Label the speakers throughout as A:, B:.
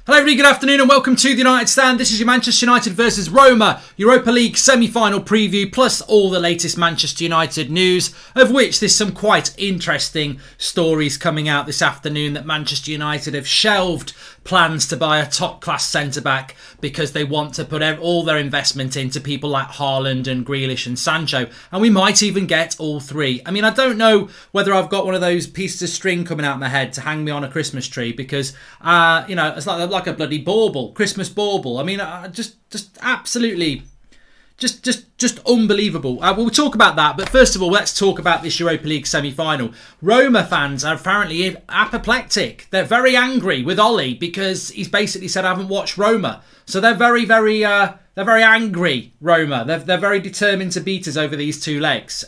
A: Hello everybody, good afternoon and welcome to the United Stand. This is your Manchester United versus Roma Europa League semi-final preview, plus all the latest Manchester United news, of which there's some quite interesting stories coming out this afternoon that Manchester United have shelved plans to buy a top-class centre-back because they want to put all their investment into people like Haaland and Grealish and Sancho, and we might even get all three. I mean, I don't know whether I've got one of those pieces of string coming out of my head to hang me on a Christmas tree because, it's like a bloody bauble, Christmas bauble. I mean, just absolutely, just unbelievable. We'll talk about that, but first of all, let's talk about this Europa League semi-final. Roma fans are apparently apoplectic. They're very angry with Ollie because he's basically said, "I haven't watched Roma." So they're very angry. Roma. They're very determined to beat us over these two legs.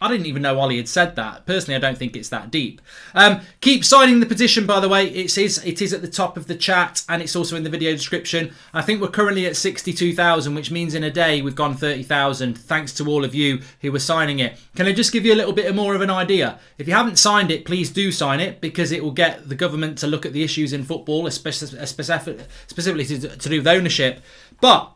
A: I didn't even know Ollie had said that. Personally, I don't think it's that deep. Keep signing the petition, by the way. It is at the top of the chat and it's also in the video description. I think we're currently at 62,000, which means in a day we've gone 30,000. Thanks to all of you who were signing it. Can I just give you a little bit more of an idea? If you haven't signed it, please do sign it because it will get the government to look at the issues in football, specifically to do with ownership. But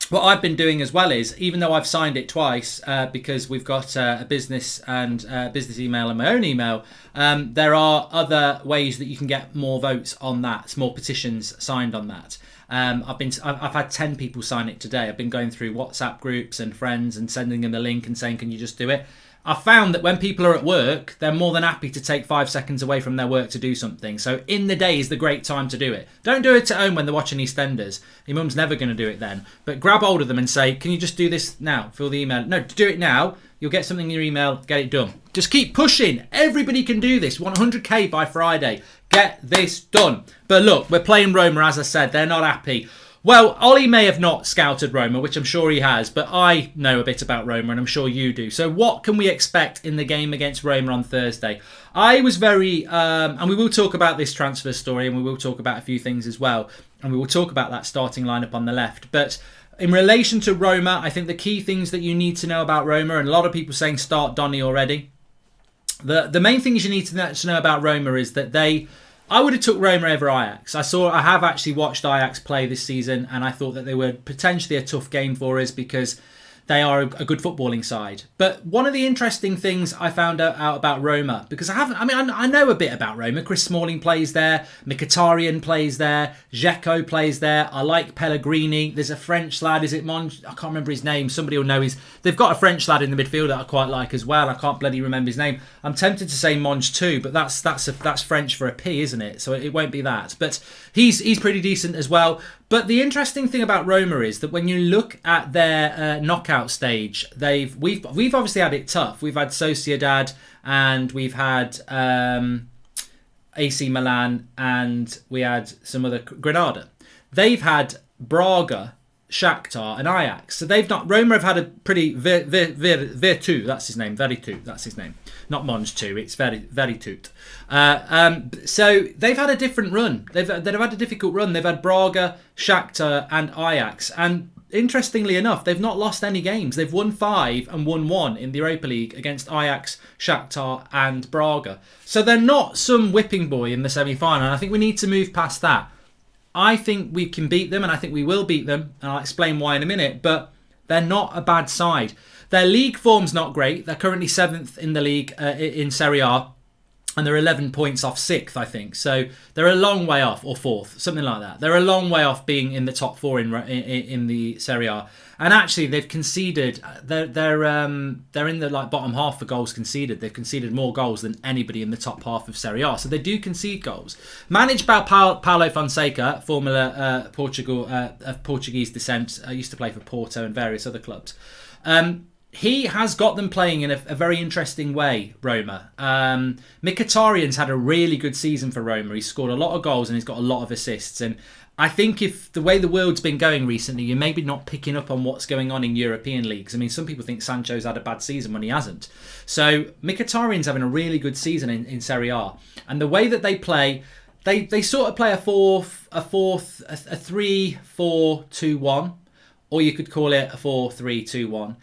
A: what I've been doing as well is, even though I've signed it twice because we've got a business and business email and my own email, there are other ways that you can get more votes on that, more petitions signed on that. I've had 10 people sign it today. I've been going through WhatsApp groups and friends and sending them the link and saying, "Can you just do it?" I've found that when people are at work, they're more than happy to take 5 seconds away from their work to do something. So in the day is the great time to do it. Don't do it at home when they're watching EastEnders. Your mum's never going to do it then. But grab hold of them and say, "Can you just do this now? Fill the email." No, do it now. You'll get something in your email. Get it done. Just keep pushing. Everybody can do this. 100k by Friday. Get this done. But look, we're playing Roma, as I said. They're not happy. Well, Ollie may have not scouted Roma, which I'm sure he has, but I know a bit about Roma and I'm sure you do. So what can we expect in the game against Roma on Thursday? I was very, and we will talk about this transfer story and we will talk about a few things as well. And we will talk about that starting lineup on the left. But in relation to Roma, I think the key things that you need to know about Roma, and a lot of people saying start Donny already. The main things you need to know about Roma is that I would have took Roma over Ajax. I have actually watched Ajax play this season and I thought that they were potentially a tough game for us because they are a good footballing side. But one of the interesting things I found out about Roma, because I know a bit about Roma. Chris Smalling plays there, Mkhitaryan plays there, Dzeko plays there. I like Pellegrini. There's a French lad, is it Monge? I can't remember his name. Somebody will know they've got a French lad in the midfield that I quite like as well. I can't bloody remember his name. I'm tempted to say Monge too, but that's French for a P, isn't it? So it won't be that. But he's pretty decent as well. But the interesting thing about Roma is that when you look at their knockout stage, we've obviously had it tough. We've had Sociedad and we've had AC Milan and we had some other Granada. They've had Braga, Shakhtar and Ajax. So Roma have had a pretty Vertu, that's his name, not Monge 2, it's Veritut. So they've had a different run. They've had a difficult run. They've had Braga, Shakhtar and Ajax. And interestingly enough, they've not lost any games. They've won 5 and won 1 in the Europa League against Ajax, Shakhtar and Braga. So they're not some whipping boy in the semi-final. And I think we need to move past that. I think we can beat them and I think we will beat them. And I'll explain why in a minute. But they're not a bad side. Their league form's not great. They're currently 7th in the league in Serie A. And they're 11 points off 6th, I think. So they're a long way off, or 4th, something like that. They're a long way off being in the top 4 in the Serie A. And actually, they've conceded. They're in the bottom half for goals conceded. They've conceded more goals than anybody in the top half of Serie A. So they do concede goals. Managed by Paulo Fonseca, former Portuguese descent. Used to play for Porto and various other clubs. He has got them playing in a very interesting way, Roma. Mkhitaryan's had a really good season for Roma. He's scored a lot of goals and he's got a lot of assists. And I think if the way the world's been going recently, you're maybe not picking up on what's going on in European leagues. I mean, some people think Sancho's had a bad season when he hasn't. So Mkhitaryan's having a really good season in Serie A. And the way that they play, they sort of play a 3-4-2-1. Or you could call it a 4-3-2-1.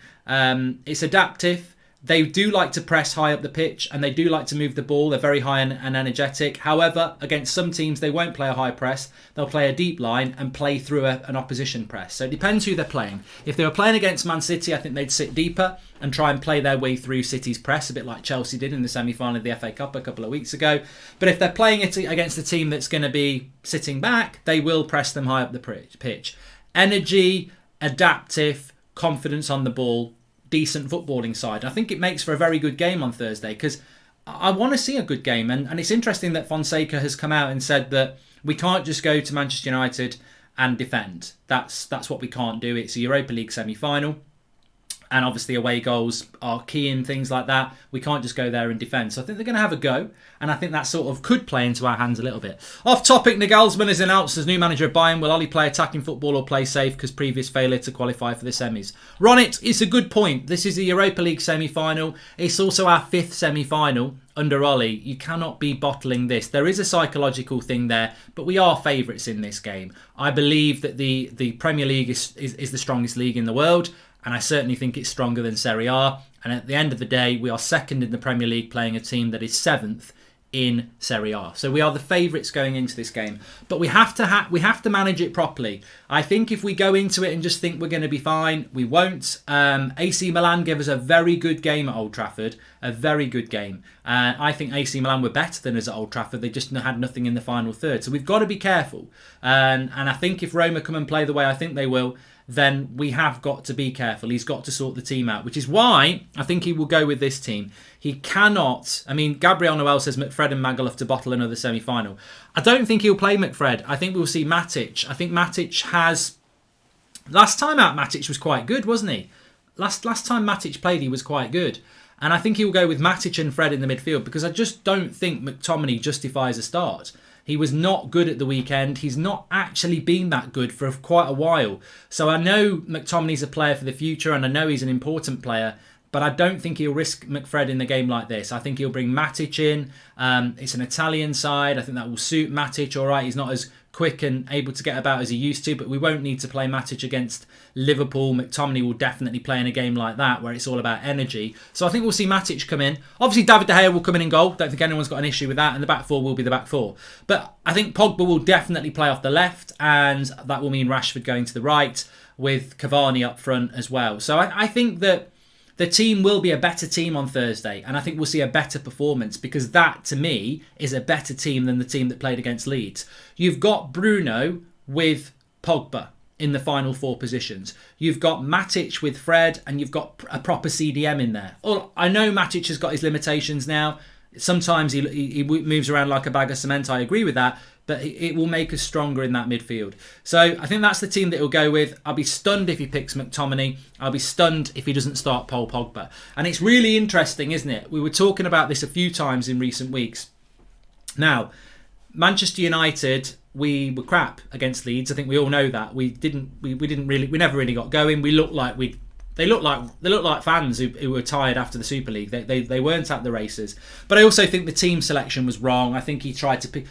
A: It's adaptive. They do like to press high up the pitch and they do like to move the ball. They're very high and energetic. However, against some teams, they won't play a high press. They'll play a deep line and play through an opposition press. So it depends who they're playing. If they were playing against Man City, I think they'd sit deeper and try and play their way through City's press, a bit like Chelsea did in the semi-final of the FA Cup a couple of weeks ago. But if they're playing it against a team that's going to be sitting back, they will press them high up the pitch. Energy, adaptive, confidence on the ball, decent footballing side. I think it makes for a very good game on Thursday because I want to see a good game. And it's interesting that Fonseca has come out and said that we can't just go to Manchester United and defend. That's what we can't do. It's a Europa League semi-final. And obviously away goals are key in things like that. We can't just go there and defend. So I think they're going to have a go. And I think that sort of could play into our hands a little bit. Off topic, Nagelsmann is announced as new manager of Bayern. Will Oli play attacking football or play safe because previous failure to qualify for the semis? Ronit, it's a good point. This is the Europa League semi-final. It's also our 5th semi-final under Oli. You cannot be bottling this. There is a psychological thing there, but we are favourites in this game. I believe that the Premier League is the strongest league in the world. And I certainly think it's stronger than Serie A. And at the end of the day, we are second in the Premier League playing a team that is 7th in Serie A. So we are the favourites going into this game. But we have to manage it properly. I think if we go into it and just think we're going to be fine, we won't. AC Milan gave us a very good game at Old Trafford. A very good game. I think AC Milan were better than us at Old Trafford. They just had nothing in the final third. So we've got to be careful. And I think if Roma come and play the way I think they will, then we have got to be careful. He's got to sort the team out, which is why I think he will go with this team. He cannot... I mean, Gabriel Noel says McFred and Magal have to bottle another semi-final. I don't think he'll play McFred. I think we'll see Matic. I think Matic has... Last time out, Matic was quite good, wasn't he? Last time Matic played, he was quite good. And I think he'll go with Matic and Fred in the midfield because I just don't think McTominay justifies a start. He was not good at the weekend. He's not actually been that good for quite a while. So I know McTominay's a player for the future and I know he's an important player, but I don't think he'll risk McFred in a game like this. I think he'll bring Matic in. It's an Italian side. I think that will suit Matic all right. He's not as quick and able to get about as he used to, but we won't need to play Matic against Liverpool. McTominay will definitely play in a game like that where it's all about energy. So I think we'll see Matic come in. Obviously, David De Gea will come in goal. Don't think anyone's got an issue with that. And the back four will be the back four. But I think Pogba will definitely play off the left, and that will mean Rashford going to the right with Cavani up front as well. So I think that the team will be a better team on Thursday, and I think we'll see a better performance because that, to me, is a better team than the team that played against Leeds. You've got Bruno with Pogba in the final 4 positions. You've got Matic with Fred, and you've got a proper CDM in there. Oh, I know Matic has got his limitations now. Sometimes he moves around like a bag of cement. I agree with that. But it will make us stronger in that midfield. So I think that's the team that he'll go with. I'll be stunned if he picks McTominay. I'll be stunned if he doesn't start Paul Pogba. And it's really interesting, isn't it? We were talking about this a few times in recent weeks. Now, Manchester United, we were crap against Leeds. I think we all know that. We never really got going. They look like fans who were tired after the Super League. They weren't at the races. But I also think the team selection was wrong. I think he tried to pick...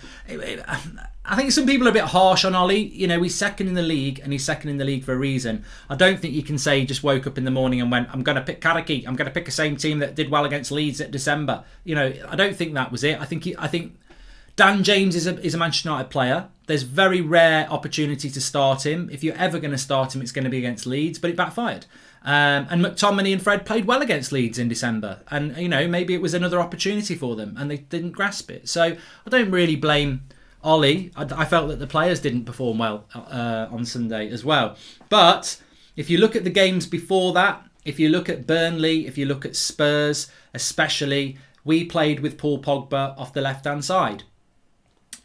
A: I think some people are a bit harsh on Oli. You know, he's second in the league, and he's second in the league for a reason. I don't think you can say he just woke up in the morning and went, I'm going to pick Karaki. I'm going to pick the same team that did well against Leeds at December. You know, I don't think that was it. I think Dan James is a Manchester United player. There's very rare opportunity to start him. If you're ever going to start him, it's going to be against Leeds, but it backfired. And McTominay and Fred played well against Leeds in December. And, you know, maybe it was another opportunity for them and they didn't grasp it. So I don't really blame Oli. I felt that the players didn't perform well on Sunday as well. But if you look at the games before that, if you look at Burnley, if you look at Spurs especially, we played with Paul Pogba off the left-hand side.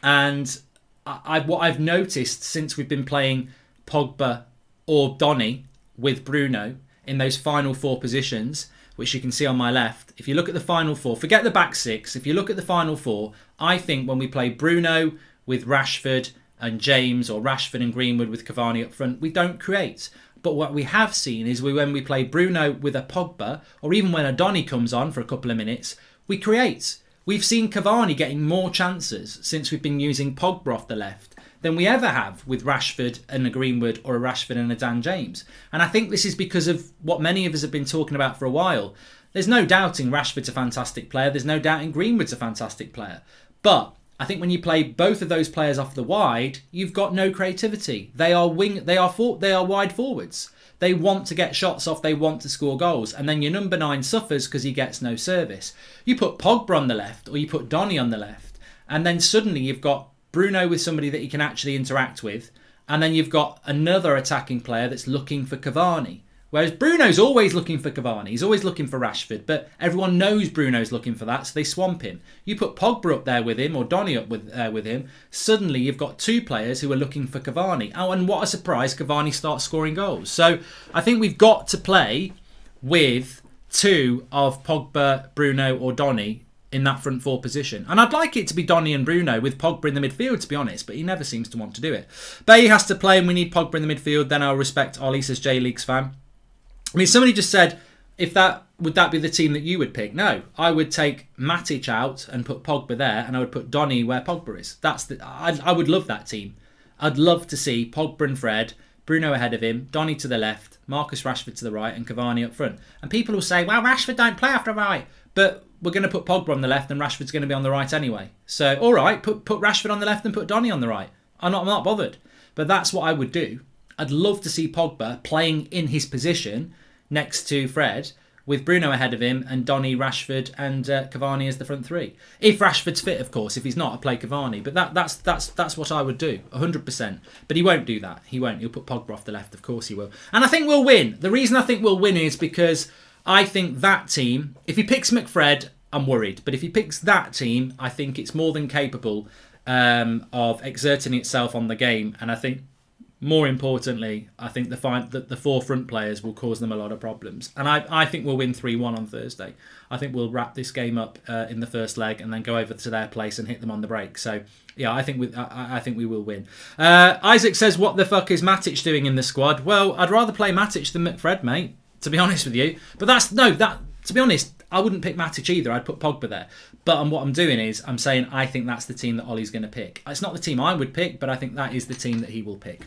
A: And what I've noticed since we've been playing Pogba or Donny with Bruno in those final 4 positions, which you can see on my left, if you look at the final 4, forget the back 6, if you look at the final 4, I think when we play Bruno with Rashford and James, or Rashford and Greenwood with Cavani up front, we don't create. But what we have seen is when we play Bruno with a Pogba, or even when a Donny comes on for a couple of minutes, we create. We've seen Cavani getting more chances since we've been using Pogba off the left than we ever have with Rashford and a Greenwood or a Rashford and a Dan James. And I think this is because of what many of us have been talking about for a while. There's no doubting Rashford's a fantastic player. There's no doubting Greenwood's a fantastic player. But I think when you play both of those players off the wide, you've got no creativity. They are wide forwards. They want to get shots off. They want to score goals. And then your number 9 suffers because he gets no service. You put Pogba on the left or you put Donny on the left. And then suddenly you've got Bruno with somebody that he can actually interact with. And then you've got another attacking player that's looking for Cavani. Whereas Bruno's always looking for Cavani. He's always looking for Rashford. But everyone knows Bruno's looking for that, so they swamp him. You put Pogba up there with him or Donny up with him. Suddenly you've got 2 players who are looking for Cavani. Oh, and what a surprise, Cavani starts scoring goals. So I think we've got to play with 2 of Pogba, Bruno or Donny in that front 4 position. And I'd like it to be Donny and Bruno with Pogba in the midfield, to be honest, but he never seems to want to do it. Bailly has to play and we need Pogba in the midfield. Then I'll respect Ollie, says J-League's fan. I mean, somebody just said, would that be the team that you would pick? No, I would take Matic out and put Pogba there, and I would put Donny where Pogba is. I would love that team. I'd love to see Pogba and Fred, Bruno ahead of him, Donny to the left, Marcus Rashford to the right, and Cavani up front. And people will say, well, Rashford don't play after right, but we're going to put Pogba on the left, and Rashford's going to be on the right anyway. So, all right, put Rashford on the left and put Donny on the right. I'm not bothered, but that's what I would do. I'd love to see Pogba playing in his position next to Fred with Bruno ahead of him and Donny, Rashford and Cavani as the front 3. If Rashford's fit, of course. If he's not, I'd play Cavani. But that's what I would do, 100%. But he won't do that. He won't. He'll put Pogba off the left. Of course he will. And I think we'll win. The reason I think we'll win is because I think that team, if he picks McFred, I'm worried. But if he picks that team, I think it's more than capable of exerting itself on the game. And I think, more importantly, I think the 4 front players will cause them a lot of problems. And I think we'll win 3-1 on Thursday. I think we'll wrap this game up in the first leg and then go over to their place and hit them on the break. So, yeah, I think we will win. Isaac says, what the fuck is Matic doing in the squad? Well, I'd rather play Matic than McFred, mate, to be honest with you. But to be honest, I wouldn't pick Matic either. I'd put Pogba there. But what I'm doing is I'm saying I think that's the team that Ollie's going to pick. It's not the team I would pick, but I think that is the team that he will pick.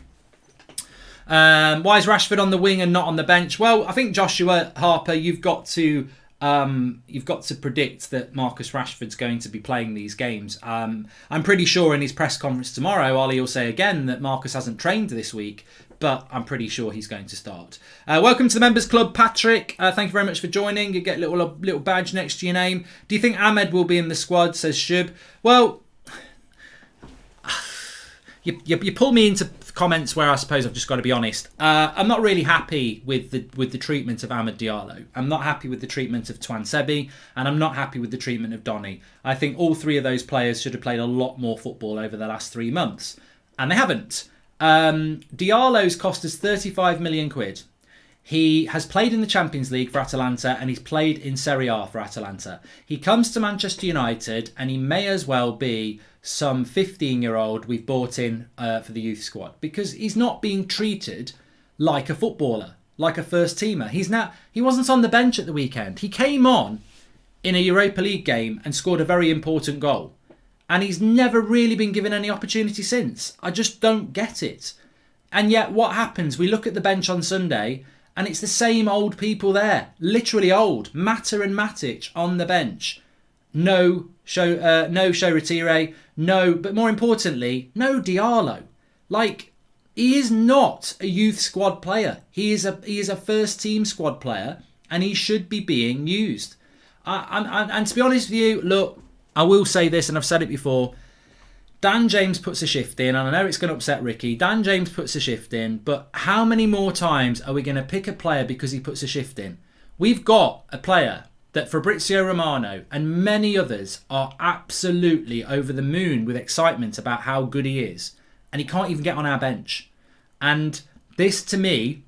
A: Why is Rashford on the wing and not on the bench? Well, I think Joshua Harper, you've got to predict that Marcus Rashford's going to be playing these games. I'm pretty sure in his press conference tomorrow, Ollie will say again that Marcus hasn't trained this week, but I'm pretty sure he's going to start. Welcome to the Members Club, Patrick. Thank you very much for joining. You get a little badge next to your name. Do you think Ahmed will be in the squad, says Shub? Well, you pull me into comments where I suppose I've just got to be honest. I'm not really happy with the treatment of Amad Diallo. I'm not happy with the treatment of Twan Sebi, and I'm not happy with the treatment of Donny. I think all 3 of those players should have played a lot more football over the last 3 months, and they haven't. Diallo's cost us 35 million quid. He has played in the Champions League for Atalanta and he's played in Serie A for Atalanta. He comes to Manchester United and he may as well be some 15-year-old we've bought in for the youth squad, because he's not being treated like a footballer, like a first teamer. He wasn't on the bench at the weekend. He came on in a Europa League game and scored a very important goal. And he's never really been given any opportunity since. I just don't get it. And yet what happens? We look at the bench on Sunday and it's the same old people there. Literally old. Mata and Matic on the bench. No Shoretire. No, but more importantly, no Diallo. Like, he is not a youth squad player. He is a first team squad player and he should be being used. And to be honest with you, look, I will say this, and I've said it before. Dan James puts a shift in, and I know it's going to upset Ricky. Dan James puts a shift in, but how many more times are we going to pick a player because he puts a shift in? We've got a player that Fabrizio Romano and many others are absolutely over the moon with excitement about how good he is, and he can't even get on our bench. And this, to me,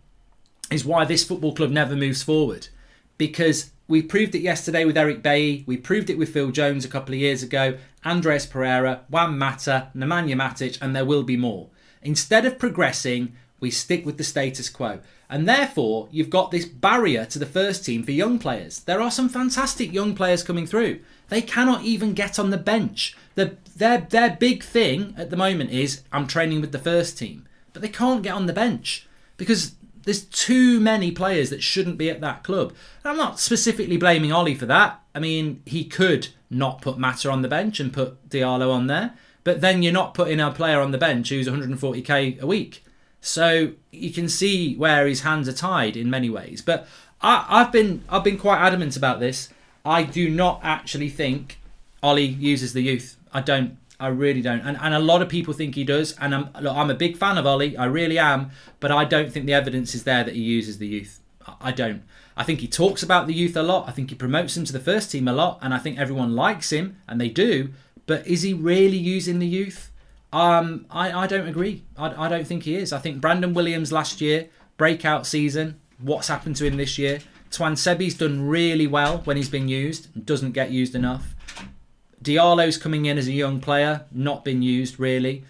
A: is why this football club never moves forward, because we proved it yesterday with Eric Bailly. We proved it with Phil Jones a couple of years ago. Andres Pereira, Juan Mata, Nemanja Matic, and there will be more. Instead of progressing, we stick with the status quo. And therefore, you've got this barrier to the first team for young players. There are some fantastic young players coming through. They cannot even get on the bench. Their big thing at the moment is, I'm training with the first team. But they can't get on the bench because There's too many players that shouldn't be at that club. And I'm not specifically blaming Ollie for that. I mean, he could not put Mata on the bench and put Diallo on there. But then you're not putting a player on the bench who's 140k a week. So you can see where his hands are tied in many ways. But I've been quite adamant about this. I do not actually think Ollie uses the youth. I don't. I really don't. And a lot of people think he does. And I'm a big fan of Ollie. I really am. But I don't think the evidence is there that he uses the youth. I don't. I think he talks about the youth a lot. I think he promotes them to the first team a lot. And I think everyone likes him. And they do. But is he really using the youth? I don't agree. I don't think he is. I think Brandon Williams last year, breakout season. What's happened to him this year? Twan Sebi's done really well when he's been used. Doesn't get used enough. Diallo's coming in as a young player. Not been used really.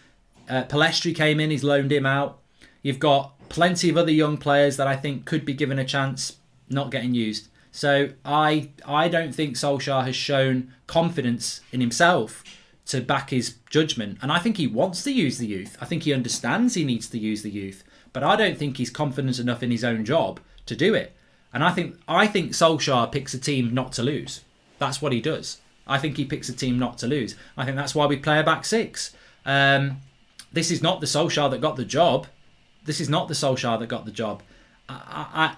A: Palestri came in. He's loaned him out. You've got plenty of other young players that I think could be given a chance. Not getting used. So I don't think Solskjaer has shown confidence in himself to back his judgment. And I think he wants to use the youth. I think he understands he needs to use the youth. But I don't think he's confident enough in his own job to do it. And I think Solskjaer picks a team not to lose. That's what he does. I think he picks a team not to lose. I think that's why we play a back six. This is not the Solskjaer that got the job. This is not the Solskjaer that got the job.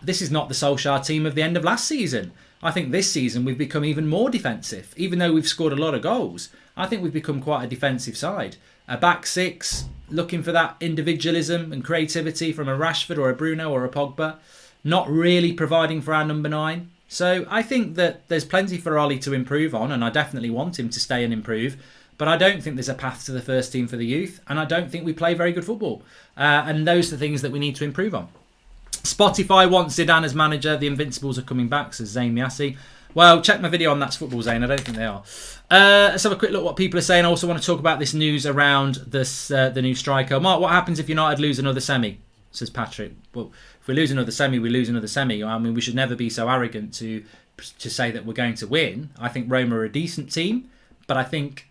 A: This is not the Solskjaer team of the end of last season. I think this season we've become even more defensive. Even though we've scored a lot of goals, I think we've become quite a defensive side. A back six, looking for that individualism and creativity from a Rashford or a Bruno or a Pogba. Not really providing for our number 9. So I think that there's plenty for Ollie to improve on, and I definitely want him to stay and improve. But I don't think there's a path to the first team for the youth, and I don't think we play very good football. And those are the things that we need to improve on. Spotify wants Zidane as manager. The Invincibles are coming back, says Zayn Miassi. Well, check my video on That's Football, Zayn. I don't think they are. Let's have a quick look at what people are saying. I also want to talk about this news around this the new striker. Mark, what happens if United lose another semi? Says Patrick. Well, if we lose another semi, we lose another semi. I mean, we should never be so arrogant to say that we're going to win. I think Roma are a decent team, but I think,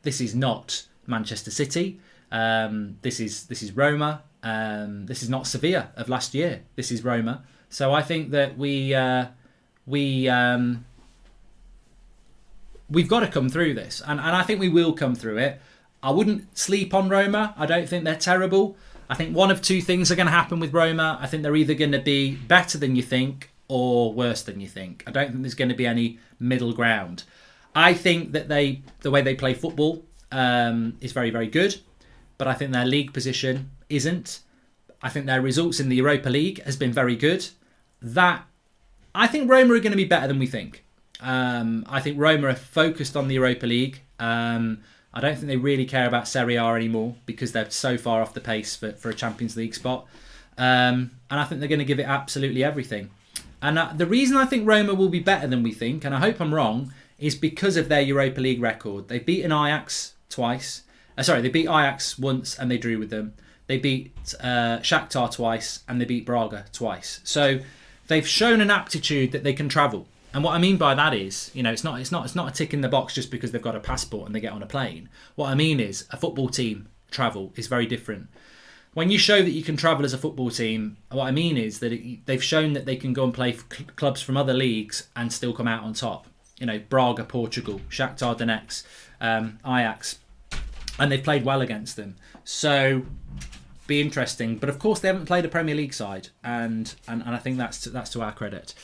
A: this is not Manchester City. This is Roma. This is not Sevilla of last year. This is Roma. So I think that we've got to come through this, and I think we will come through it. I wouldn't sleep on Roma. I don't think they're terrible. I think one of two things are going to happen with Roma. I think they're either going to be better than you think or worse than you think. I don't think there's going to be any middle ground. I think that the way they play football is very, very good, but I think their league position isn't. I think their results in the Europa League has been very good. I think Roma are going to be better than we think. I think Roma are focused on the Europa League. I don't think they really care about Serie A anymore because they're so far off the pace for a Champions League spot. And I think they're going to give it absolutely everything. And the reason I think Roma will be better than we think, and I hope I'm wrong, is because of their Europa League record. They've beaten Ajax twice. They beat Ajax once and they drew with them. They beat Shakhtar twice and they beat Braga twice. So they've shown an aptitude that they can travel. And what I mean by that is, it's not a tick in the box just because they've got a passport and they get on a plane. What I mean is a football team travel is very different. When you show that you can travel as a football team, what I mean is that they've shown that they can go and play for clubs from other leagues and still come out on top. Braga, Portugal, Shakhtar Donetsk, Ajax, and they've played well against them. So be interesting. But of course they haven't played a Premier League side, and I think that's to our credit.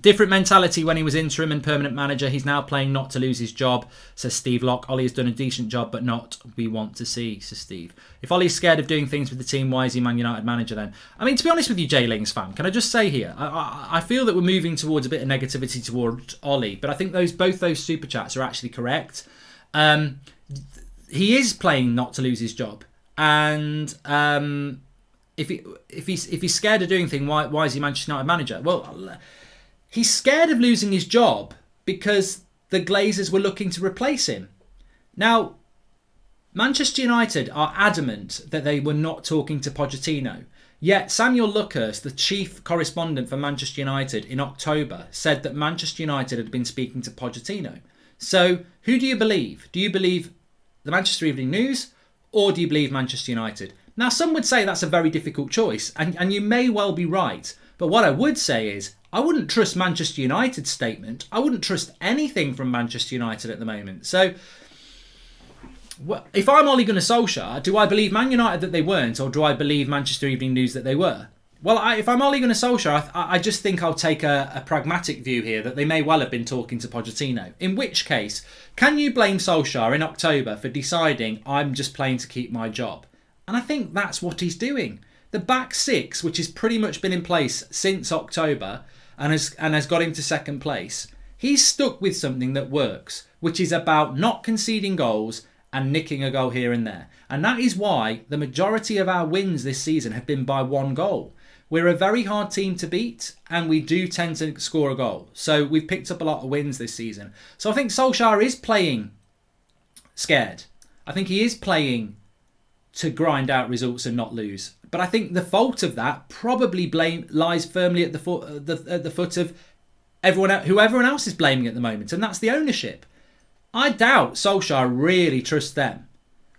A: Different mentality when he was interim and permanent manager. He's now playing not to lose his job, says Steve Locke. Ollie has done a decent job, but not we want to see, says Steve. If Ollie's scared of doing things with the team, why is he Man United manager then? I mean, to be honest with you, Jay Lings fan, can I just say here, I feel that we're moving towards a bit of negativity towards Ollie, but I think both those super chats are actually correct. He is playing not to lose his job, and if he's scared of doing things, why is he Manchester United manager? Well, he's scared of losing his job because the Glazers were looking to replace him. Now, Manchester United are adamant that they were not talking to Pochettino. Yet Samuel Luckhurst, the chief correspondent for Manchester United in October, said that Manchester United had been speaking to Pochettino. So, who do you believe? Do you believe the Manchester Evening News or do you believe Manchester United? Now, some would say that's a very difficult choice, and you may well be right. But what I would say is, I wouldn't trust Manchester United's statement. I wouldn't trust anything from Manchester United at the moment. So, if I'm Ole Gunnar Solskjaer, do I believe Man United that they weren't, or do I believe Manchester Evening News that they were? Well, if I'm Ole Gunnar Solskjaer, I just think I'll take a pragmatic view here that they may well have been talking to Pochettino. In which case, can you blame Solskjaer in October for deciding I'm just playing to keep my job? And I think that's what he's doing. The back six, which has pretty much been in place since October and has got him to second place, he's stuck with something that works, which is about not conceding goals and nicking a goal here and there. And that is why the majority of our wins this season have been by one goal. We're a very hard team to beat, and we do tend to score a goal. So we've picked up a lot of wins this season. So I think Solskjaer is playing scared. I think he is playing to grind out results and not lose. But I think the fault of that probably lies firmly at the foot of who everyone else is blaming at the moment, and that's the ownership. I doubt Solskjaer really trusts them.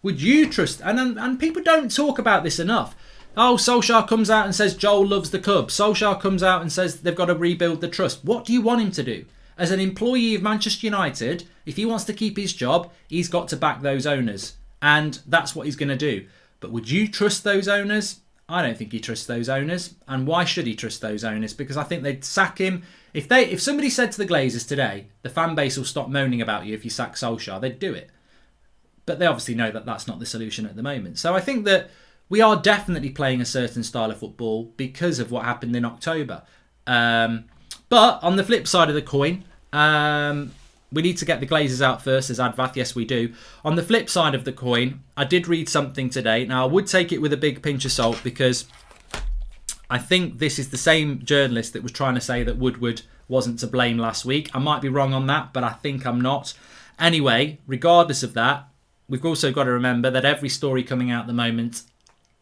A: Would you trust? And people don't talk about this enough. Oh, Solskjaer comes out and says Joel loves the club. Solskjaer comes out and says they've got to rebuild the trust. What do you want him to do? As an employee of Manchester United, if he wants to keep his job, he's got to back those owners. And that's what he's going to do. But would you trust those owners? I don't think he trusts those owners. And why should he trust those owners? Because I think they'd sack him. If somebody said to the Glazers today, the fan base will stop moaning about you if you sack Solskjaer, they'd do it. But they obviously know that that's not the solution at the moment. So I think that we are definitely playing a certain style of football because of what happened in October. But on the flip side of the coin, we need to get the Glazers out first as Advath. Yes, we do. On the flip side of the coin, I did read something today. Now, I would take it with a big pinch of salt because I think this is the same journalist that was trying to say that Woodward wasn't to blame last week. I might be wrong on that, but I think I'm not. Anyway, regardless of that, we've also got to remember that every story coming out at the moment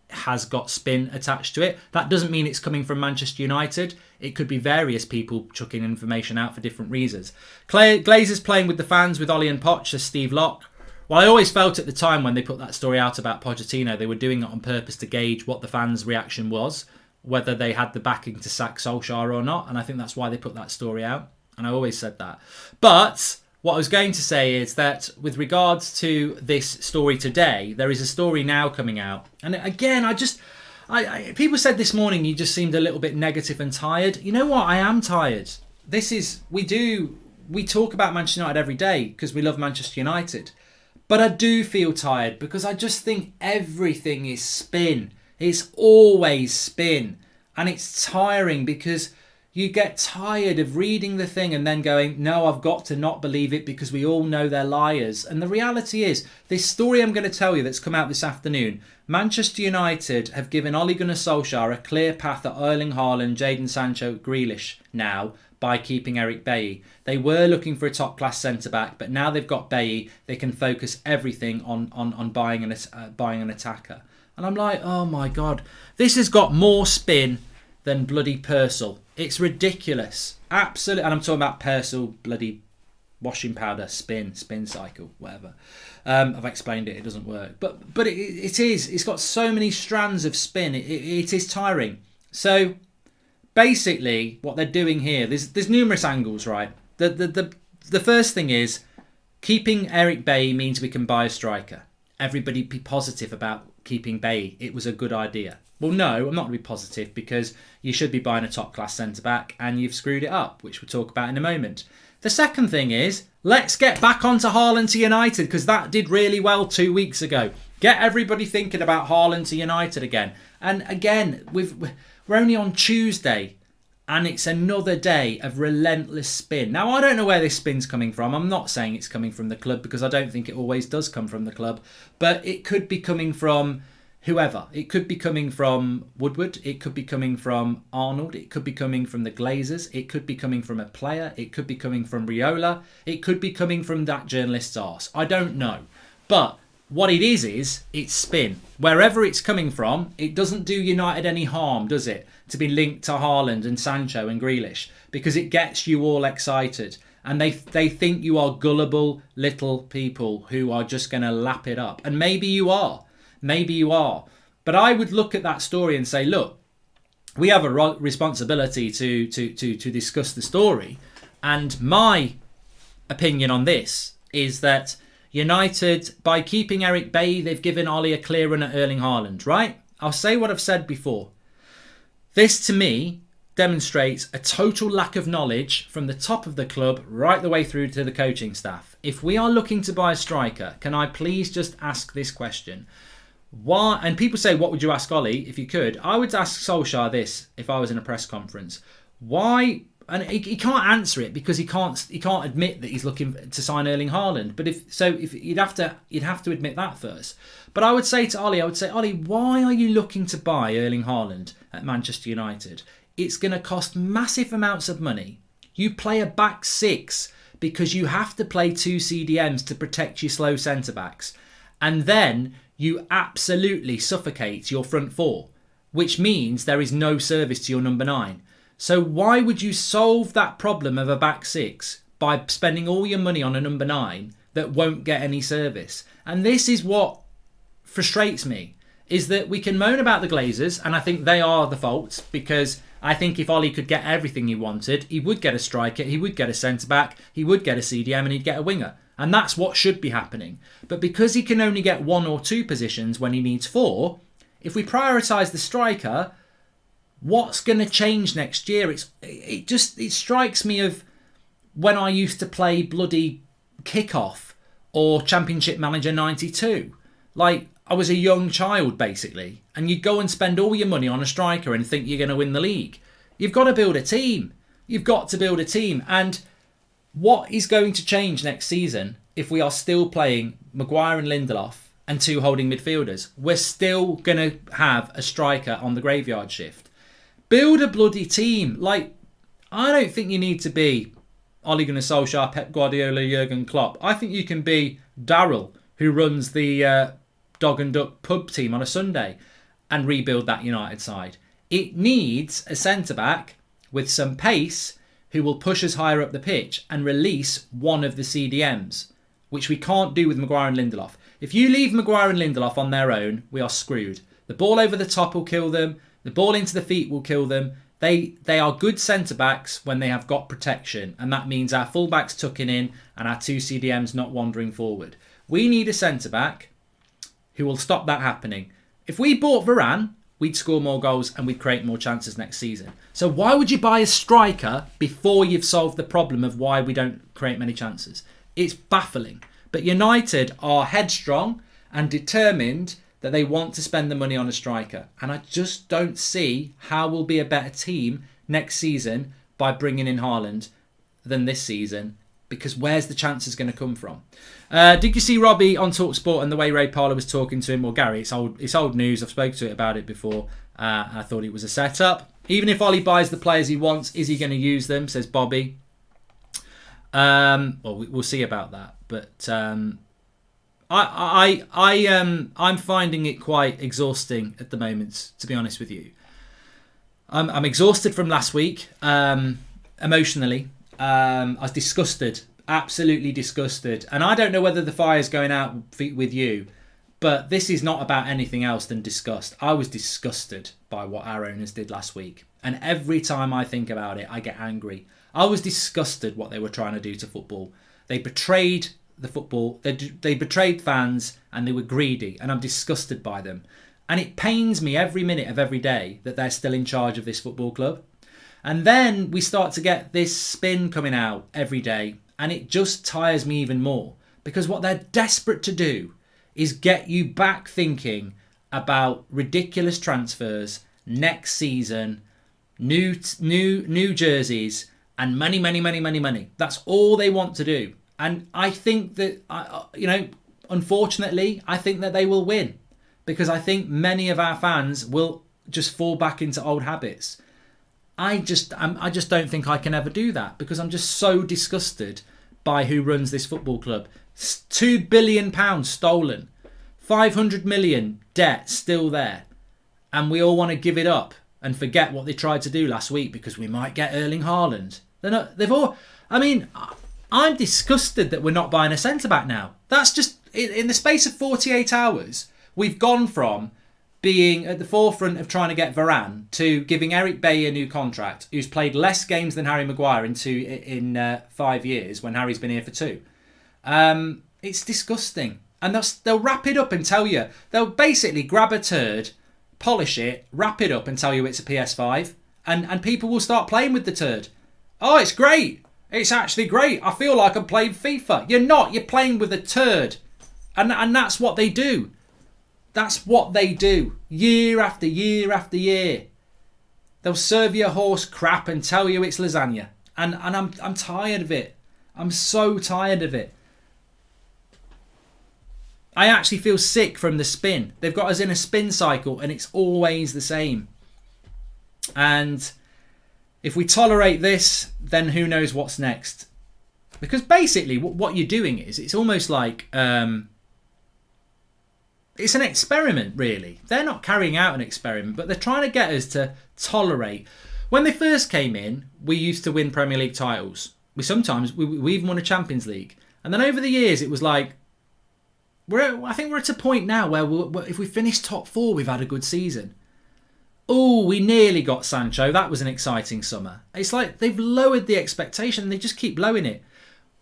A: has got spin attached to it. That doesn't mean it's coming from Manchester United. It could be various people chucking information out for different reasons. Glazer's playing with the fans with Ollie and Poch, says Steve Locke. Well, I always felt at the time when they put that story out about Pochettino, they were doing it on purpose to gauge what the fans' reaction was, whether they had the backing to sack Solskjaer or not. And I think that's why they put that story out. And I always said that. But what I was going to say is that with regards to this story today, there is a story now coming out. And again, people said this morning you just seemed a little bit negative and tired. You know what? I am tired. We talk about Manchester United every day because we love Manchester United. But I do feel tired because I just think everything is spin. It's always spin. And it's tiring because you get tired of reading the thing and then going, no, I've got to not believe it because we all know they're liars. And the reality is, this story I'm going to tell you that's come out this afternoon, Manchester United have given Ole Gunnar Solskjaer a clear path at Erling Haaland, Jadon Sancho, Grealish now by keeping Eric Bailly. They were looking for a top-class centre-back, but now they've got Bailly, they can focus everything on buying an attacker. And I'm like, oh my God, this has got more spin than bloody Purcell. It's ridiculous. Absolutely. And I'm talking about Purcell, bloody washing powder, spin cycle, whatever. I've explained it. It doesn't work. But it is. It's got so many strands of spin. It is tiring. So basically what they're doing here, there's numerous angles, right? The first thing is keeping Eric Bailly means we can buy a striker. Everybody be positive about keeping Bailly. It was a good idea. Well, no, I'm not going to be positive because you should be buying a top-class centre-back and you've screwed it up, which we'll talk about in a moment. The second thing is, let's get back onto Haaland to United because that did really well 2 weeks ago. Get everybody thinking about Haaland to United again. And again, we're only on Tuesday and it's another day of relentless spin. Now, I don't know where this spin's coming from. I'm not saying it's coming from the club because I don't think it always does come from the club. But it could be coming from whoever. It could be coming from Woodward. It could be coming from Arnold. It could be coming from the Glazers. It could be coming from a player. It could be coming from Riola. It could be coming from that journalist's arse. I don't know. But what it is it's spin. Wherever it's coming from, it doesn't do United any harm, does it? To be linked to Haaland and Sancho and Grealish. Because it gets you all excited. And they think you are gullible little people who are just going to lap it up. And maybe you are. Maybe you are. But I would look at that story and say, look, we have a responsibility to discuss the story. And my opinion on this is that United, by keeping Eric Bailly, they've given Ollie a clear run at Erling Haaland, right? I'll say what I've said before. This, to me, demonstrates a total lack of knowledge from the top of the club right the way through to the coaching staff. If we are looking to buy a striker, can I please just ask this question? Why? And people say, what would you ask Ollie if you could? I would ask Solskjaer this if I was in a press conference. Why? And he can't answer it because he can't admit that he's looking to sign Erling Haaland. But if you'd have to admit that first. But I would say to Ollie, Ollie, why are you looking to buy Erling Haaland at Manchester United? It's going to cost massive amounts of money. You play a back six because you have to play two CDMs to protect your slow centre backs, and then you absolutely suffocate your front four, which means there is no service to your number 9. So why would you solve that problem of a back six by spending all your money on a number 9 that won't get any service? And this is what frustrates me, is that we can moan about the Glazers, and I think they are the fault, because I think if Ollie could get everything he wanted, he would get a striker, he would get a centre-back, he would get a CDM, and he'd get a winger. And that's what should be happening. But because he can only get 1 or 2 positions when he needs 4, if we prioritise the striker, what's going to change next year? It strikes me of when I used to play bloody Kickoff or Championship Manager 92. Like, I was a young child, basically. And you'd go and spend all your money on a striker and think you're going to win the league. You've got to build a team. You've got to build a team. And what is going to change next season if we are still playing Maguire and Lindelof and 2 holding midfielders? We're still going to have a striker on the graveyard shift. Build a bloody team. Like, I don't think you need to be Ole Gunnar Solskjaer, Pep Guardiola, Jurgen Klopp. I think you can be Darryl, who runs the Dog and Duck pub team on a Sunday, and rebuild that United side. It needs a centre-back with some pace who will push us higher up the pitch and release one of the CDMs, which we can't do with Maguire and Lindelof. If you leave Maguire and Lindelof on their own, we are screwed. The ball over the top will kill them. The ball into the feet will kill them. They are good centre-backs when they have got protection, and that means our full-backs tucking in and our 2 CDMs not wandering forward. We need a centre-back who will stop that happening. If we bought Varane, we'd score more goals and we'd create more chances next season. So why would you buy a striker before you've solved the problem of why we don't create many chances? It's baffling. But United are headstrong and determined that they want to spend the money on a striker. And I just don't see how we'll be a better team next season by bringing in Haaland than this season, because where's the chances going to come from? Did you see Robbie on TalkSport and the way Ray Parlour was talking to him? Well, Gary, it's old news. I've spoken to it about it before. I thought it was a setup. Even if Ollie buys the players he wants, is he going to use them, says Bobby. Well, we'll see about that. But I'm finding it quite exhausting at the moment, to be honest with you. I'm exhausted from last week, emotionally. I was disgusted, absolutely disgusted. And I don't know whether the fire's going out with you, but this is not about anything else than disgust. I was disgusted by what our owners did last week. And every time I think about it, I get angry. I was disgusted what they were trying to do to football. They betrayed the football, they betrayed fans, and they were greedy, and I'm disgusted by them. And it pains me every minute of every day that they're still in charge of this football club. And then we start to get this spin coming out every day, and it just tires me even more, because what they're desperate to do is get you back thinking about ridiculous transfers next season, new jerseys, and money. That's all they want to do. And I think that, unfortunately, I think that they will win, because I think many of our fans will just fall back into old habits. I just don't think I can ever do that, because I'm just so disgusted by who runs this football club. £2 billion stolen, 500 million debt still there, and we all want to give it up and forget what they tried to do last week because we might get Erling Haaland. I'm disgusted that we're not buying a centre-back now. That's just, in the space of 48 hours, we've gone from being at the forefront of trying to get Varane to giving Eric Bailly a new contract, who's played less games than Harry Maguire in 5 years when Harry's been here for 2. It's disgusting. And they'll wrap it up and tell you. They'll basically grab a turd, polish it, wrap it up and tell you it's a PS5. And people will start playing with the turd. Oh, it's great. It's actually great. I feel like I'm playing FIFA. You're not. You're playing with a turd. And that's what they do. That's what they do. Year after year after year. They'll serve you horse crap and tell you it's lasagna. And I'm tired of it. I'm so tired of it. I actually feel sick from the spin. They've got us in a spin cycle and it's always the same. And if we tolerate this, then who knows what's next. Because basically what you're doing is, it's almost like... it's an experiment, really. They're not carrying out an experiment, but they're trying to get us to tolerate. When they first came in, we used to win Premier League titles. We even won a Champions League. And then over the years, it was like, I think we're at a point now where if we finish top 4, we've had a good season. Oh, we nearly got Sancho. That was an exciting summer. It's like they've lowered the expectation. They just keep lowering it.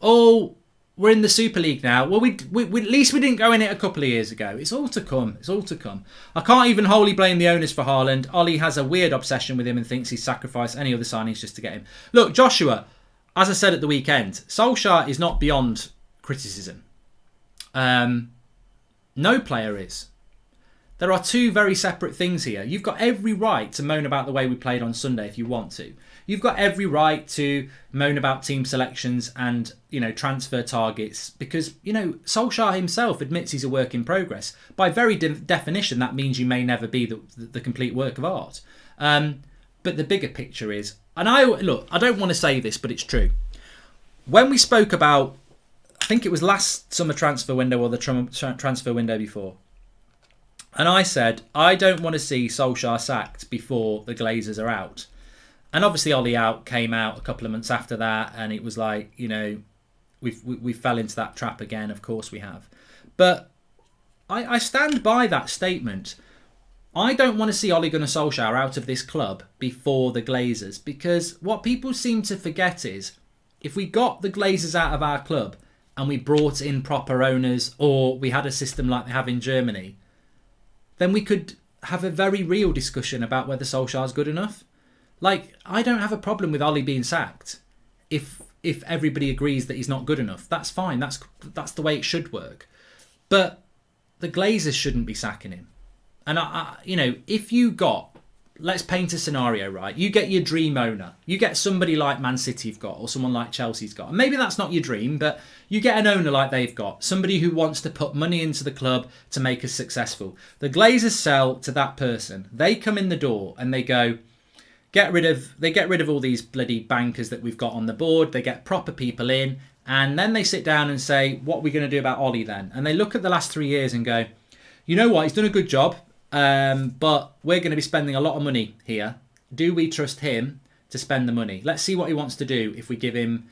A: Oh, we're in the Super League now. Well, we at least we didn't go in it a couple of years ago. It's all to come. It's all to come. I can't even wholly blame the owners for Haaland. Ollie has a weird obsession with him and thinks he's sacrificed any other signings just to get him. Look, Joshua, as I said at the weekend, Solskjaer is not beyond criticism. No player is. There are 2 very separate things here. You've got every right to moan about the way we played on Sunday if you want to. You've got every right to moan about team selections and, transfer targets because, Solskjaer himself admits he's a work in progress. By very definition, that means you may never be the complete work of art. But the bigger picture is, and I don't want to say this, but it's true. When we spoke about, I think it was last summer transfer window or the transfer window before, and I said, I don't want to see Solskjaer sacked before the Glazers are out. And obviously Ollie came out a couple of months after that, and it was like, we fell into that trap again. Of course we have. But I stand by that statement. I don't want to see Ole Gunnar Solskjaer out of this club before the Glazers, because what people seem to forget is if we got the Glazers out of our club and we brought in proper owners, or we had a system like they have in Germany, then we could have a very real discussion about whether Solskjaer's good enough. Like, I don't have a problem with Ollie being sacked if everybody agrees that he's not good enough. That's fine. That's the way it should work. But the Glazers shouldn't be sacking him. And if you got, let's paint a scenario, right? You get your dream owner. You get somebody like Man City have got, or someone like Chelsea's got. And maybe that's not your dream, but you get an owner like they've got, somebody who wants to put money into the club to make us successful. The Glazers sell to that person. They come in the door and they go, get rid of all these bloody bankers that we've got on the board. They get proper people in, and then they sit down and say, what are we going to do about Ollie then? And they look at the last 3 years and go, you know what, he's done a good job, but we're going to be spending a lot of money here. Do we trust him to spend the money? Let's see what he wants to do if we give him...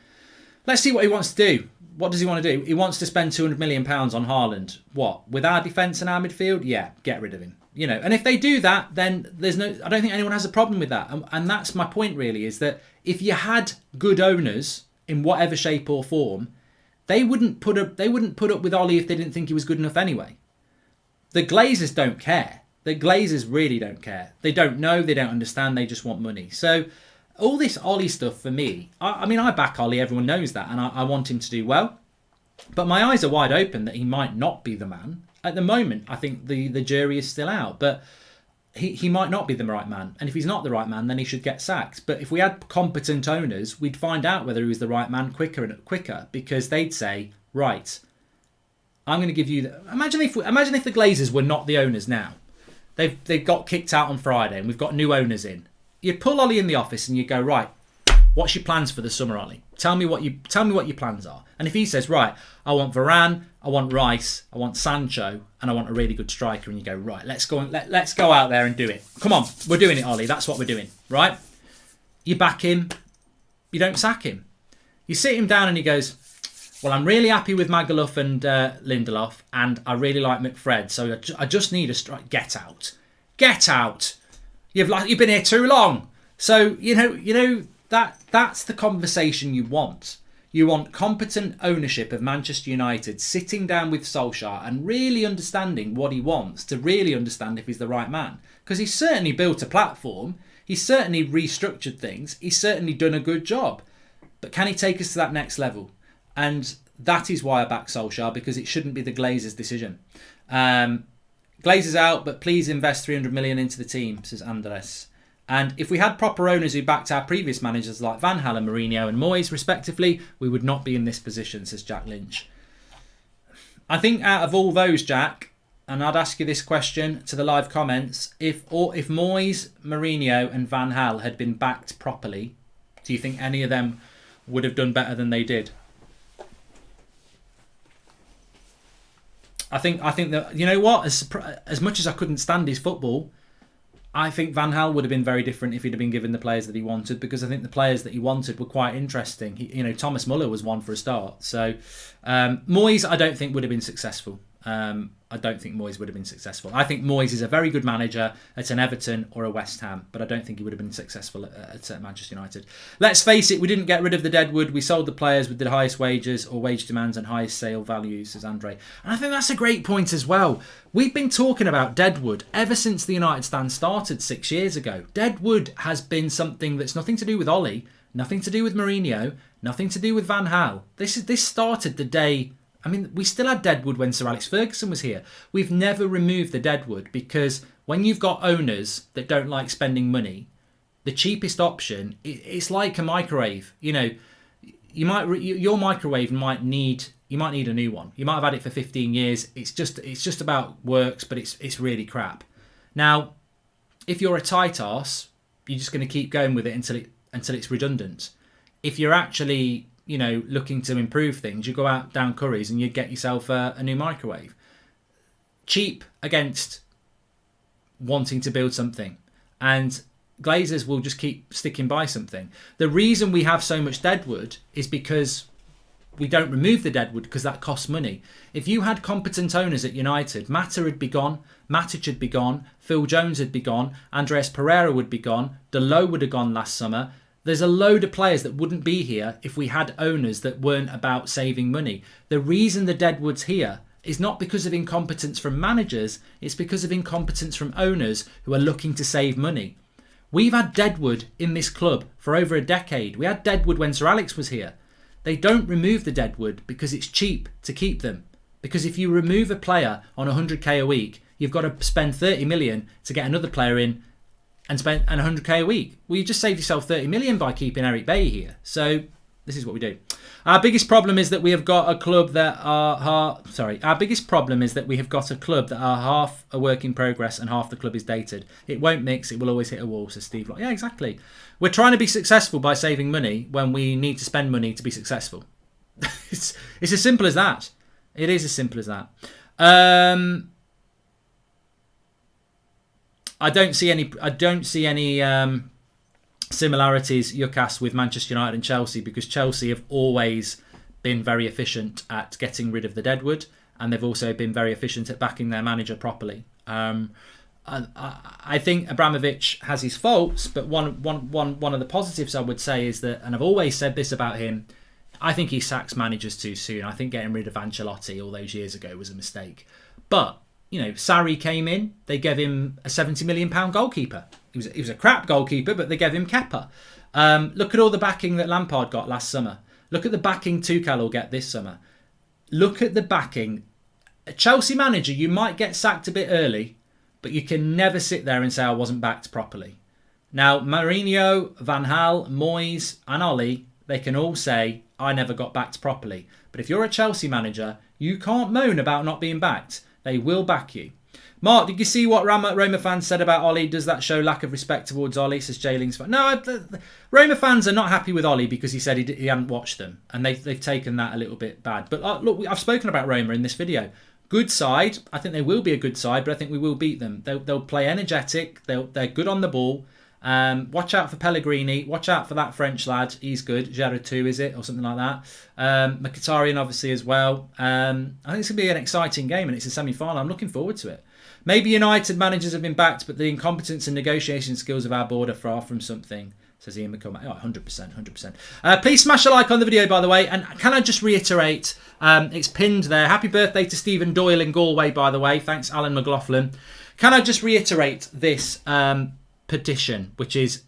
A: Let's see what he wants to do. What does he want to do? He wants to spend £200 million on Haaland. What? With our defence and our midfield? Yeah, get rid of him. And if they do that, then I don't think anyone has a problem with that. And that's my point, really, is that if you had good owners in whatever shape or form, they wouldn't put up with Ollie if they didn't think he was good enough anyway. The Glazers don't care. The Glazers really don't care. They don't know, they don't understand, they just want money. So all this Ollie stuff for me, I back Ollie, everyone knows that, and I want him to do well. But my eyes are wide open that he might not be the man. At the moment, I think the jury is still out, but he might not be the right man. And if he's not the right man, then he should get sacked. But if we had competent owners, we'd find out whether he was the right man quicker, because they'd say, right, I'm going to give you... Imagine if the Glazers were not the owners now. They've got kicked out on Friday and we've got new owners in. You'd pull Ollie in the office and you'd go, right, what's your plans for the summer, Ollie? Tell me what your plans are. And if he says, right, I want Varane, I want Rice, I want Sancho, and I want a really good striker, and you go, right, let's go out there and do it. Come on, we're doing it, Ollie. That's what we're doing, right? You back him, you don't sack him. You sit him down and he goes, well, I'm really happy with Magaluf and Lindelof, and I really like McFred, so I just need a strike. Get out. Get out. You've been here too long. So, that's the conversation you want. You want competent ownership of Manchester United sitting down with Solskjaer and really understanding what he wants, to really understand if he's the right man. Because he's certainly built a platform. He's certainly restructured things. He's certainly done a good job. But can he take us to that next level? And that is why I back Solskjaer, because it shouldn't be the Glazers' decision. Glazer's out, but please invest 300 million into the team, says Andres. And if we had proper owners who backed our previous managers like Van Gaal and Mourinho and Moyes, respectively, we would not be in this position, says Jack Lynch. I think out of all those, Jack, and I'd ask you this question to the live comments, if Moyes, Mourinho and Van Gaal had been backed properly, do you think any of them would have done better than they did? I think that, you know what, as much as I couldn't stand his football, I think Van Gaal would have been very different if he'd have been given the players that he wanted, because I think the players that he wanted were quite interesting. Thomas Muller was one for a start. So Moyes, I don't think would have been successful. I don't think Moyes would have been successful. I think Moyes is a very good manager at an Everton or a West Ham, but I don't think he would have been successful at Manchester United. Let's face it, we didn't get rid of the deadwood. We sold the players with the highest wages or wage demands and highest sale values, says Andre. And I think that's a great point as well. We've been talking about deadwood ever since the United stand started 6 years ago. Deadwood has been something that's nothing to do with Ollie, nothing to do with Mourinho, nothing to do with Van Gaal. This started the day... I mean, we still had deadwood when Sir Alex Ferguson was here. We've never removed the deadwood, because when you've got owners that don't like spending money, the cheapest option, it's like a microwave. Your microwave might need a new one. You might have had it for 15 years. It's just about works, but it's really crap. Now, if you're a tight arse, you're just going to keep going with it until it's redundant. If you're actually looking to improve things, you go out down Curry's and you get yourself a new microwave. Cheap against wanting to build something. And Glazers will just keep sticking by something. The reason we have so much deadwood is because we don't remove the deadwood, because that costs money. If you had competent owners at United, Mata would be gone, Matic would be gone, Phil Jones would be gone, Andreas Pereira would be gone, Delo would have gone last summer. There's a load of players that wouldn't be here if we had owners that weren't about saving money. The reason the deadwood's here is not because of incompetence from managers, it's because of incompetence from owners who are looking to save money. We've had deadwood in this club for over a decade. We had deadwood when Sir Alex was here. They don't remove the deadwood because it's cheap to keep them. Because if you remove a player on 100k a week, you've got to spend 30 million to get another player in and spend 100k a week. Well, you just saved yourself 30 million by keeping Eric Bailly here. So this is what we do. Our biggest problem is that we have got a club that are half a work in progress and half the club is dated. It won't mix. It will always hit a wall, says Steve. Yeah, exactly. We're trying to be successful by saving money when we need to spend money to be successful. It's as simple as that. It is as simple as that. I don't see any similarities, Yukas, with Manchester United and Chelsea, because Chelsea have always been very efficient at getting rid of the deadwood, and they've also been very efficient at backing their manager properly. I think Abramovich has his faults, but one of the positives I would say is that, and I've always said this about him, I think he sacks managers too soon. I think getting rid of Ancelotti all those years ago was a mistake. But Sarri came in, they gave him a £70 million goalkeeper. He was a crap goalkeeper, but they gave him Kepa. Look at all the backing that Lampard got last summer. Look at the backing Tuchel will get this summer. Look at the backing. A Chelsea manager, you might get sacked a bit early, but you can never sit there and say I wasn't backed properly. Now, Mourinho, Van Gaal, Moyes and Ollie, they can all say I never got backed properly. But if you're a Chelsea manager, you can't moan about not being backed. They will back you. Mark, did you see what Roma fans said about Ollie? Does that show lack of respect towards Ollie, says Jayling's fan? No, Roma fans are not happy with Ollie because he said he hadn't watched them. And they've taken that a little bit bad. But look, I've spoken about Roma in this video. Good side. I think they will be a good side, but I think we will beat them. They'll play energetic. They're good on the ball. Watch out for Pellegrini. Watch out for that French lad. He's good. Gerard 2, is it? Or something like that. Mkhitaryan, obviously, as well. I think it's going to be an exciting game, and it's a semi-final. I'm looking forward to it. Maybe United managers have been backed, but the incompetence and negotiation skills of our board are far from something, says Ian McCormack. Oh, 100%, 100%. Please smash a like on the video, by the way. And can I just reiterate, it's pinned there. Happy birthday to Stephen Doyle in Galway, by the way. Thanks, Alan McLaughlin. Can I just reiterate this petition, which is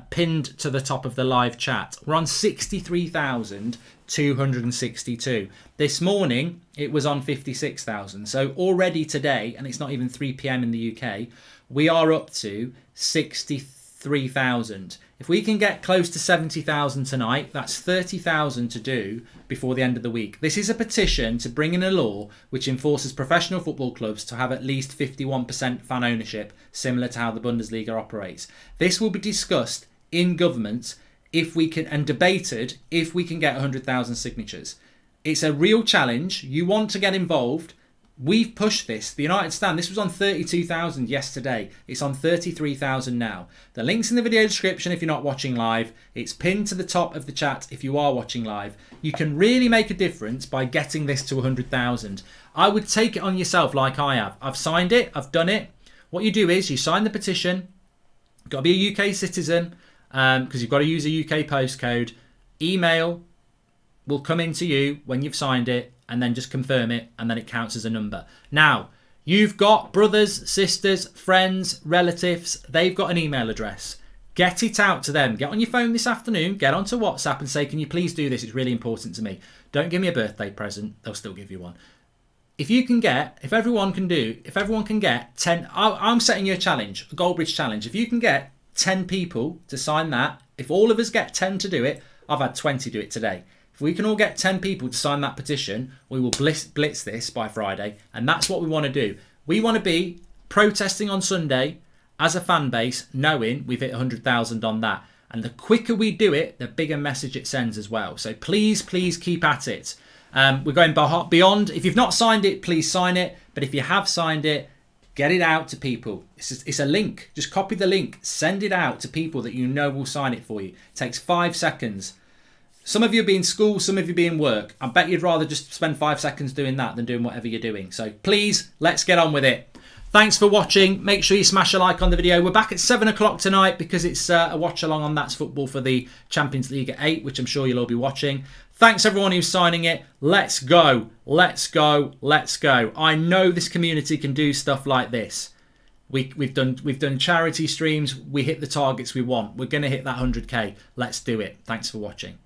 A: pinned to the top of the live chat? We're on 63,262. This morning, it was on 56,000. So already today, and it's not even 3 p.m. in the UK, we are up to 63,000. If we can get close to 70,000 tonight, that's 30,000 to do before the end of the week. This is a petition to bring in a law which enforces professional football clubs to have at least 51% fan ownership, similar to how the Bundesliga operates. This will be discussed in government if we can, and debated if we can get 100,000 signatures. It's a real challenge. You want to get involved. We've pushed this. The United Stand, this was on 32,000 yesterday. It's on 33,000 now. The link's in the video description if you're not watching live. It's pinned to the top of the chat if you are watching live. You can really make a difference by getting this to 100,000. I would take it on yourself like I have. I've signed it. I've done it. What you do is you sign the petition. You've got to be a UK citizen because you've got to use a UK postcode. Email will come into you when you've signed it, and then just confirm it, and then it counts as a number. Now, you've got brothers, sisters, friends, relatives. They've got an email address. Get it out to them. Get on your phone this afternoon. Get onto WhatsApp and say, can you please do this? It's really important to me. Don't give me a birthday present. They'll still give you one. If everyone can get 10, I'm setting you a challenge, a Goldbridge challenge. If you can get 10 people to sign that, if all of us get 10 to do it, I've had 20 do it today. If we can all get 10 people to sign that petition, we will blitz this by Friday. And that's what we want to do. We want to be protesting on Sunday as a fan base, knowing we've hit 100,000 on that. And the quicker we do it, the bigger message it sends as well. So please, please keep at it. We're going beyond. If you've not signed it, please sign it. But if you have signed it, get it out to people. It's a link. Just copy the link. Send it out to people that you know will sign it for you. It takes 5 seconds. Some of you be in school, some of you be in work. I bet you'd rather just spend 5 seconds doing that than doing whatever you're doing. So please, let's get on with it. Thanks for watching. Make sure you smash a like on the video. We're back at 7 o'clock tonight because it's a watch along on That's Football for the Champions League at 8, which I'm sure you'll all be watching. Thanks everyone who's signing it. Let's go. Let's go. Let's go. I know this community can do stuff like this. We've done charity streams. We hit the targets we want. We're going to hit that 100k. Let's do it. Thanks for watching.